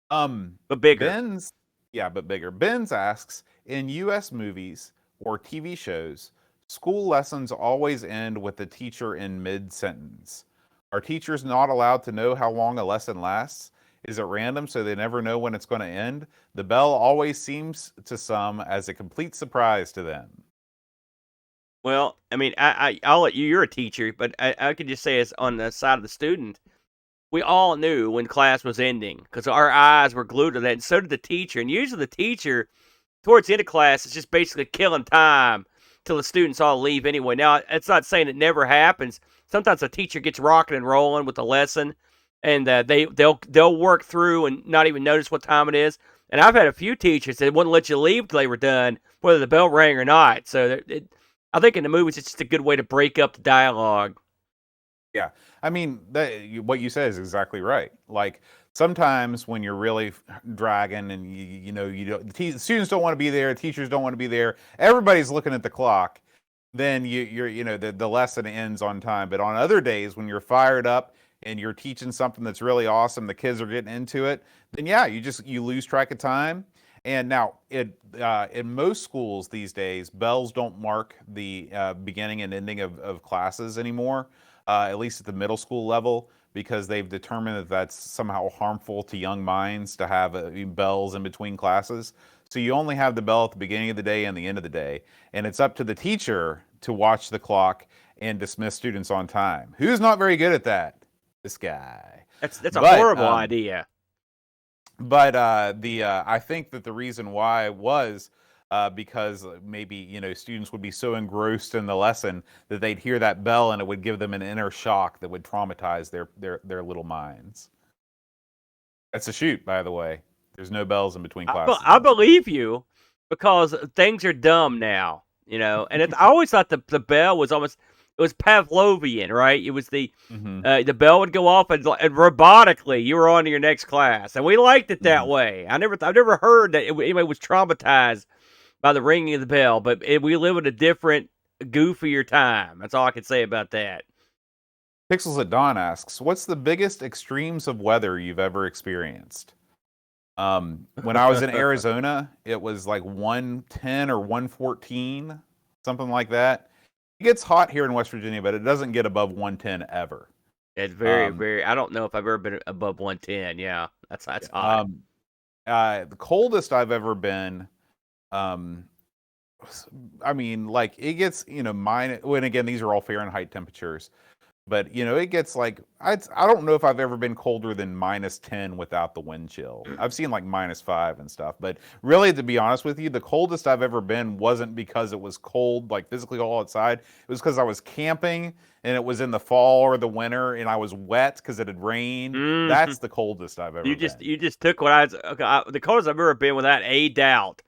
but bigger. Ben's, yeah, but bigger. Ben's asks, in US movies or TV shows, school lessons always end with the teacher in mid-sentence. Are teachers not allowed to know how long a lesson lasts? Is it random so they never know when it's going to end? The bell always seems to some as a complete surprise to them. Well, I mean, I'll let you. You're a teacher, but I could just say, as on the side of the student, we all knew when class was ending because our eyes were glued to that, and so did the teacher. And usually, the teacher towards the end of class is just basically killing time till the students all leave anyway. Now, it's not saying it never happens. Sometimes a teacher gets rocking and rolling with the lesson, and they'll work through and not even notice what time it is. And I've had a few teachers that wouldn't let you leave till they were done, whether the bell rang or not. So I think in the movies, it's just a good way to break up the dialogue. Yeah. I mean, what you said is exactly right. Like sometimes when you're really dragging and you know you don't, the students don't want to be there, teachers don't want to be there, everybody's looking at the clock. Then you're the lesson ends on time. But on other days when you're fired up and you're teaching something that's really awesome, the kids are getting into it. Then yeah, you lose track of time. And now in most schools these days, bells don't mark the beginning and ending of classes anymore, at least at the middle school level, because they've determined that that's somehow harmful to young minds to have bells in between classes. So you only have the bell at the beginning of the day and the end of the day, and it's up to the teacher to watch the clock and dismiss students on time. Who's not very good at that? This guy. That's a But horrible idea. the I think that the reason why was because maybe students would be so engrossed in the lesson that they'd hear that bell and it would give them an inner shock that would traumatize their little minds. That's a shoot, by the way. There's no bells in between classes in I most schools. believe you because things are dumb now, And I always thought the bell was almost it was Pavlovian, right? It was Hmm. the bell would go off and robotically you were on to your next class, and we liked it that Hmm. way. I've never heard that anybody was traumatized by the ringing of the bell, but we live in a different, goofier time. That's all I can say about that. Pixels at Dawn asks, "What's the biggest extremes of weather you've ever experienced?" When I was in Arizona, it was like 110 or 114, something like that. It gets hot here in West Virginia, but it doesn't get above 110 ever. It's very, Um, very. I don't know if I've ever been above 110. Yeah, that's yeah. hot. The coldest I've ever been, um, I mean, like it gets, minus, when again, these are all Fahrenheit temperatures. But it gets like I don't know if I've ever been colder than -10 without the wind chill. I've seen like -5 and stuff. But really, to be honest with you, the coldest I've ever been wasn't because it was cold, like physically cold outside. It was because I was camping and it was in the fall or the winter and I was wet because it had rained. Hmm. That's the coldest I've ever been. You just took what I was. Okay, the coldest I've ever been, without a doubt,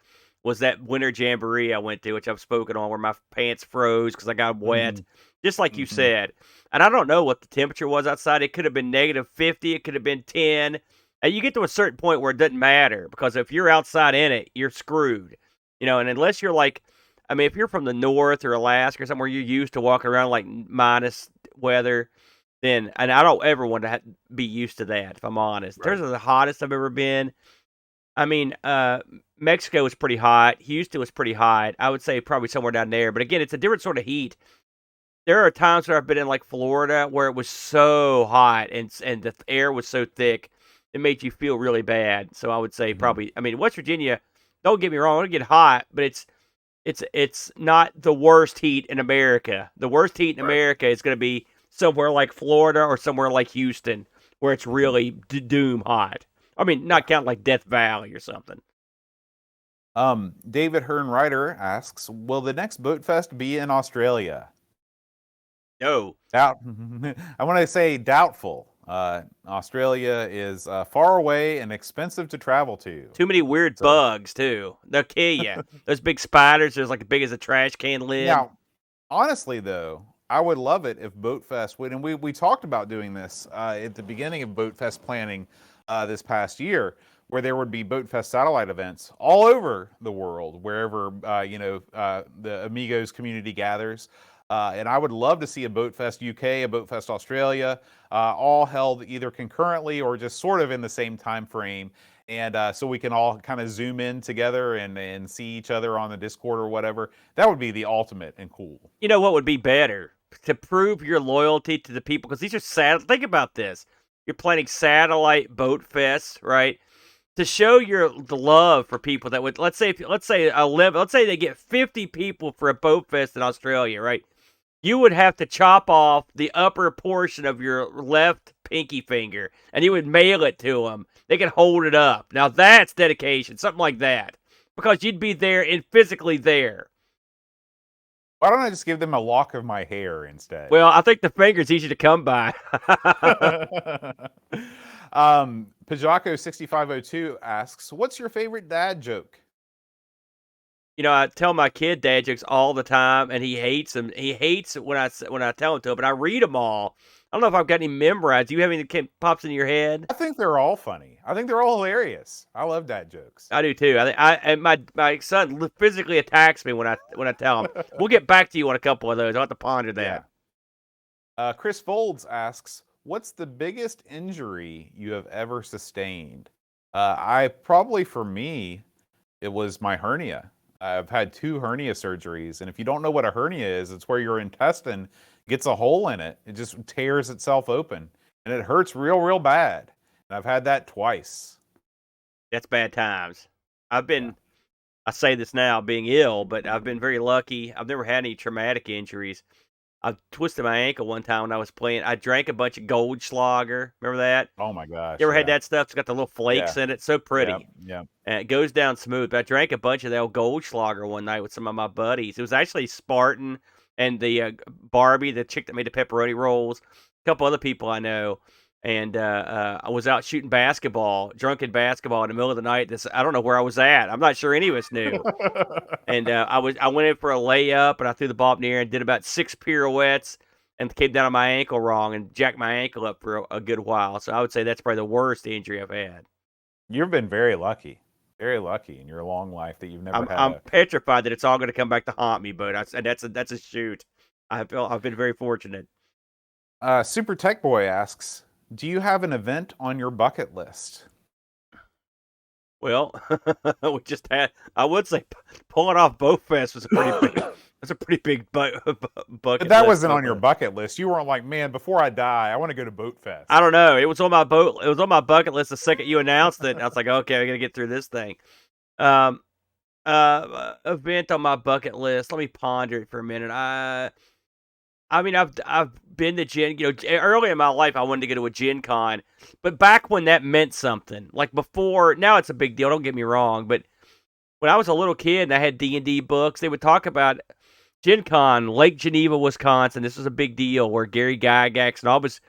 was that winter jamboree I went to, which I've spoken on, where my pants froze because I got wet, Hmm. just like you Hmm. said. And I don't know what the temperature was outside. It could have been -50. It could have been 10. And you get to a certain point where it doesn't matter because if you're outside in it, you're screwed. And unless you're like, I mean, if you're from the north or Alaska or somewhere you're used to walking around like minus weather, then and I don't ever want to be used to that. If I'm honest, in terms Right. of the hottest I've ever been, I mean, Mexico was pretty hot. Houston was pretty hot. I would say probably somewhere down there. But again, it's a different sort of heat. There are times where I've been in like Florida where it was so hot and the air was so thick, it made you feel really bad. So I would say Hmm. probably. I mean, West Virginia. Don't get me wrong; it'll get hot, but it's not the worst heat in America. The worst heat in Right. America is going to be somewhere like Florida or somewhere like Houston, where it's Hmm. really doom hot. I mean, Yeah. not counting like Death Valley or something. David Hearn Ryder asks, "Will the next Boatfest be in Australia?" No. Doubt. I want to say doubtful. Australia is far away and expensive to travel to. Too many weird So bugs, too. They'll kill you. Those big spiders, there's like as big as a trash can lid. now, honestly, though, I would love it if Boatfest would, and we talked about doing this at the beginning of Boatfest planning this past year, where there would be Boatfest satellite events all over the world, wherever the Amigos community gathers. And I would love to see a Boatfest UK, a Boatfest Australia, all held either concurrently or just sort of in the same time frame. And so we can all kind of zoom in together and see each other on the Discord or whatever. That would be the ultimate and cool. You know what would be better? To prove your loyalty to the people, because these are sad. Think about this. You're planning satellite boat fests, right? To show the love for people that would, let's say they get 50 people for a boat fest in Australia, right? You would have to chop off the upper portion of your left pinky finger, and you would mail it to them. They could hold it up. Now that's dedication, something like that, because you'd be there and physically there. Why don't I just give them a lock of my hair instead? Well, I think the finger's easy to come by. Pajako6502 asks, "What's your favorite dad joke?" You know, I tell my kid dad jokes all the time, and he hates them. He hates it when I tell him to, but I read them all. I don't know if I've got any memorized. Do you have any that pops in your head? I think they're all funny. I think they're all hilarious. I love dad jokes. I do too. And my son physically attacks me when I tell him. We'll get back to you on a couple of those. I'll have to ponder that. Yeah. Chris Folds asks, "What's the biggest injury you have ever sustained?" For me, it was my hernia. I've had 2 hernia surgeries, and if you don't know what a hernia is, it's where your intestine gets a hole in it. It just tears itself open, and it hurts real bad. And I've had that twice. That's bad times. I say this now being ill, but I've been very lucky. I've never had any traumatic injuries. I twisted my ankle one time when I was playing. I drank a bunch of Goldschlager. Remember that? Oh my gosh! You ever had that stuff? It's got the little flakes in it. So pretty. Yeah. And it goes down smooth. But I drank a bunch of that old Goldschlager one night with some of my buddies. It was actually Spartan and the Barbie, the chick that made the pepperoni rolls, a couple other people I know. And I was out shooting basketball, drunken basketball in the middle of the night. I don't know where I was at. I'm not sure any of us knew. And I went in for a layup, and I threw the ball up in the air and did about 6 pirouettes and came down on my ankle wrong and jacked my ankle up for a good while. So I would say that's probably the worst injury I've had. You've been very lucky in your long life that you've never had. I'm petrified that it's all going to come back to haunt me, but that's a shoot. I've been very fortunate. Super Tech Boy asks, "Do you have an event on your bucket list?" Well, we just had. I would say pulling off Boatfest was a pretty big. That's a pretty big bucket. But that wasn't on your bucket list. You weren't like, "Man, before I die, I want to go to Boatfest." I don't know. It was on my boat. It was on my bucket list the second you announced it. I was like, okay, I got to get through this thing. Event on my bucket list. Let me ponder it for a minute. I mean, I've been to Gen. You know, early in my life, I wanted to go to a Gen Con, but back when that meant something, like before, now it's a big deal. Don't get me wrong, but when I was a little kid and I had D&D books, they would talk about Gen Con, Lake Geneva, Wisconsin. This was a big deal where Gary Gygax and all his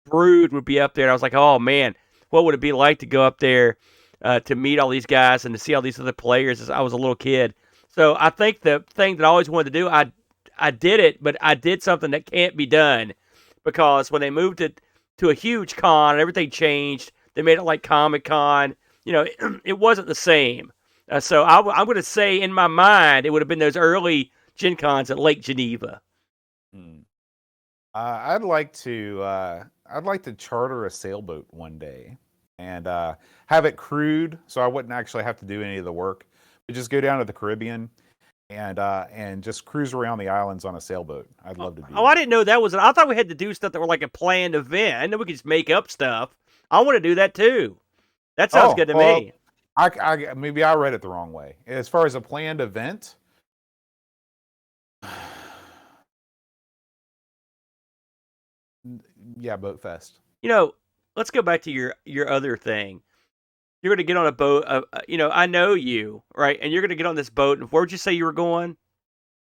brood would be up there. And I was like, oh man, what would it be like to go up there to meet all these guys and to see all these other players as I was a little kid? So I think the thing that I always wanted to do, I did it, but I did something that can't be done because when they moved it to a huge con and everything changed, they made it like Comic-Con. You know, it wasn't the same. So I'm going to say in my mind, it would have been those early Gen Cons at Lake Geneva. I'd like to charter a sailboat one day and have it crewed, so I wouldn't actually have to do any of the work, but just go down to the Caribbean and just cruise around the islands on a sailboat. I'd love to do. I didn't know that was. I thought we had to do stuff that were like a planned event. I know we could just make up stuff. I want to do that too. That sounds good to me. Maybe I read it the wrong way. As far as a planned event, yeah, Boatfest. You know, let's go back to your other thing. You're going to get on a boat. You know, I know you, right? And you're going to get on this boat. And where would you say you were going?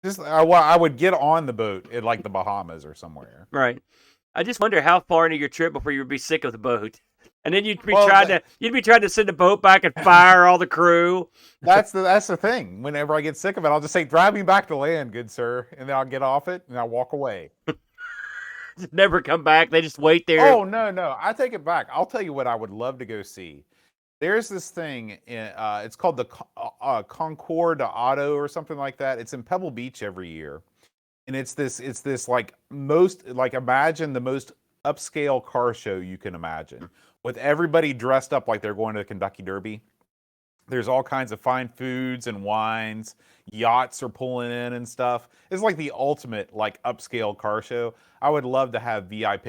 Just I would get on the boat in like the Bahamas or somewhere. Right. I just wonder how far into your trip before you would be sick of the boat. And then you'd be Well, trying to send the boat back and fire all the crew. that's the thing. Whenever I get sick of it, I'll just say, "Drive me back to land, good sir," and then I'll get off it and I'll walk away. Just never come back. They just wait there. Oh no, I take it back. I'll tell you what I would love to go see. There's this thing in, it's called the Concord Auto or something like that. It's in Pebble Beach every year, and it's this like imagine the most upscale car show you can imagine, with everybody dressed up like they're going to the Kentucky Derby. There's all kinds of fine foods and wines. Yachts are pulling in and stuff. It's like the ultimate like upscale car show. I would love to have VIP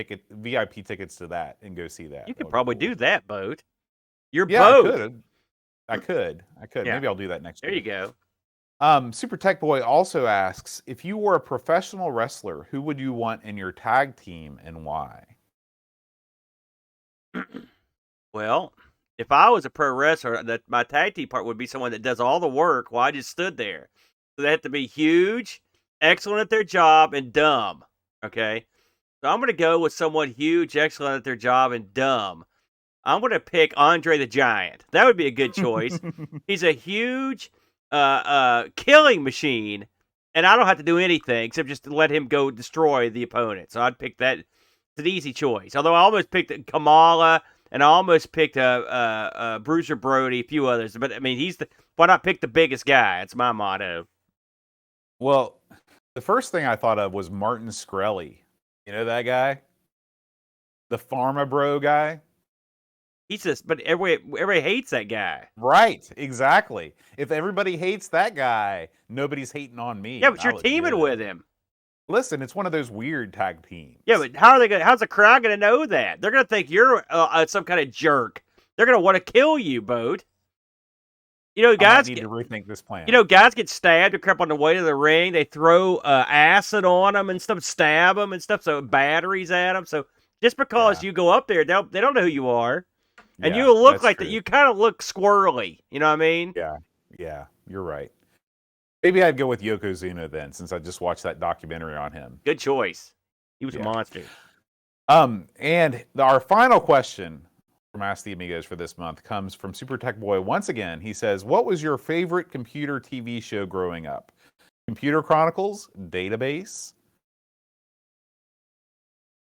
tickets to that and go see that. You could probably do that, Boat. Your Yeah, boat. I could. Yeah. Maybe I'll do that next There year. you go. Super Tech Boy also asks, if you were a professional wrestler, who would you want in your tag team and why? Well, if I was a pro wrestler, that my tag team part would be someone that does all the work while I just stood there. So they have to be huge, excellent at their job, and dumb. Okay? So I'm going to go with someone huge, excellent at their job, and dumb. I'm going to pick Andre the Giant. That would be a good choice. He's a huge killing machine, and I don't have to do anything except just to let him go destroy the opponent. So I'd pick that. It's an easy choice. Although I almost picked Kamala, and I almost picked Bruiser Brody, a few others. But, I mean, why not pick the biggest guy? That's my motto. Well, the first thing I thought of was Martin Shkreli. You know that guy? The Pharma Bro guy? But everybody hates that guy. Right, exactly. If everybody hates that guy, nobody's hating on me. Yeah, but you're teaming with him. Listen, it's one of those weird tag teams. Yeah, but how's the crowd going to know that? They're going to think you're some kind of jerk. They're going to want to kill you, Boat. You know, guys need to rethink this plan. You know, guys get stabbed or crap on the way to the ring. They throw acid on them and stuff, stab them and stuff, so batteries at them. So just because you go up there, they don't know who you are. And you look like that. You kind of look squirrely. You know what I mean? Yeah, you're right. Maybe I'd go with Yokozuna then, since I just watched that documentary on him. Good choice. He was a monster. And our final question from Ask the Amigos for this month comes from Super Tech Boy once again. He says, "What was your favorite computer TV show growing up? Computer Chronicles, Database?"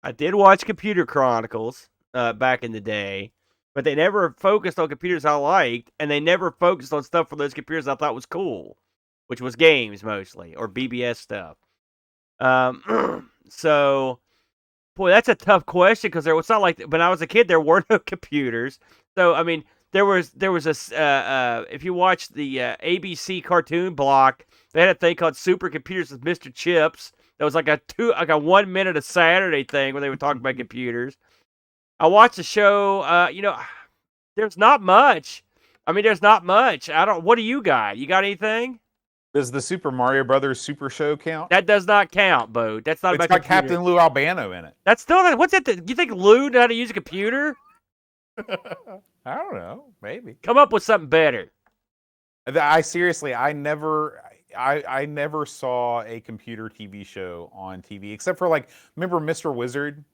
I did watch Computer Chronicles back in the day. But they never focused on computers I liked, and they never focused on stuff for those computers I thought was cool, which was games mostly, or BBS stuff. So, boy, that's a tough question because it's not like when I was a kid there were no computers. So, I mean, there was a if you watch the ABC cartoon block, they had a thing called Supercomputers with Mr. Chips. That was like a 1 minute a Saturday thing where they would talk about computers. I watched the show, there's not much. There's not much. What do you got? You got anything? Does the Super Mario Brothers Super Show count? That does not count, Bo. That's not about computer. It's got Captain Lou Albano in it. That's still, what's that? You think Lou knew how to use a computer? I don't know. Maybe. Come up with something better. I never saw a computer TV show on TV, except for remember Mr. Wizard?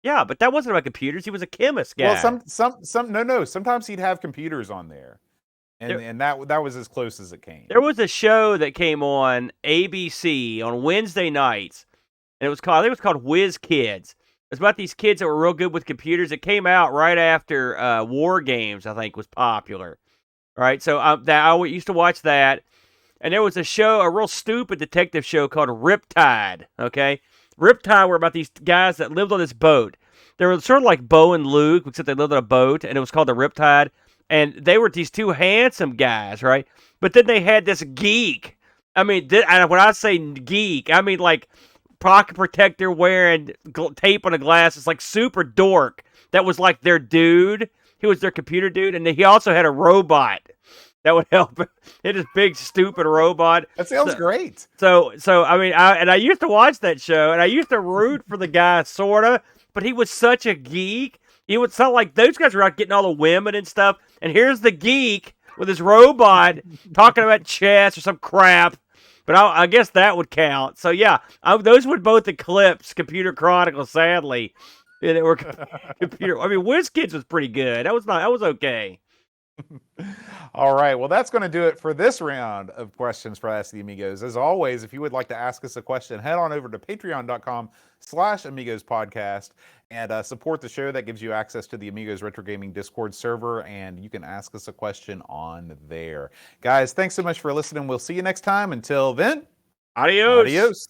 Yeah, but that wasn't about computers. He was a chemist guy. Well, sometimes he'd have computers on there, and that was as close as it came. There was a show that came on ABC on Wednesday nights, and I think it was called Whiz Kids. It was about these kids that were real good with computers. It came out right after War Games, I think, was popular. Right, so I used to watch that, and there was a real stupid detective show called Riptide. Okay. Riptide were about these guys that lived on this boat. They were sort of like Bo and Luke, except they lived on a boat, and it was called the Riptide. And they were these two handsome guys, right? But then they had this geek. When I say geek, I mean like pocket protector wearing, tape on the glasses, like super dork. That was like their dude. He was their computer dude, and he also had a robot that would help. It is big, stupid robot. That sounds great. So I used to watch that show, and I used to root for the guy, sorta. But he was such a geek. It would sound like those guys were out getting all the women and stuff. And here's the geek with his robot talking about chess or some crap. but I guess that would count. So yeah, those would both eclipse Computer Chronicles. Sadly, yeah, they were computer. I mean, WizKids was pretty good. That was okay. All right. Well, that's going to do it for this round of questions for Ask the Amigos. As always, if you would like to ask us a question, head on over to patreon.com/Amigos podcast and support the show. That gives you access to the Amigos Retro Gaming Discord server, and you can ask us a question on there. Guys, thanks so much for listening. We'll see you next time. Until then, Adios. adios.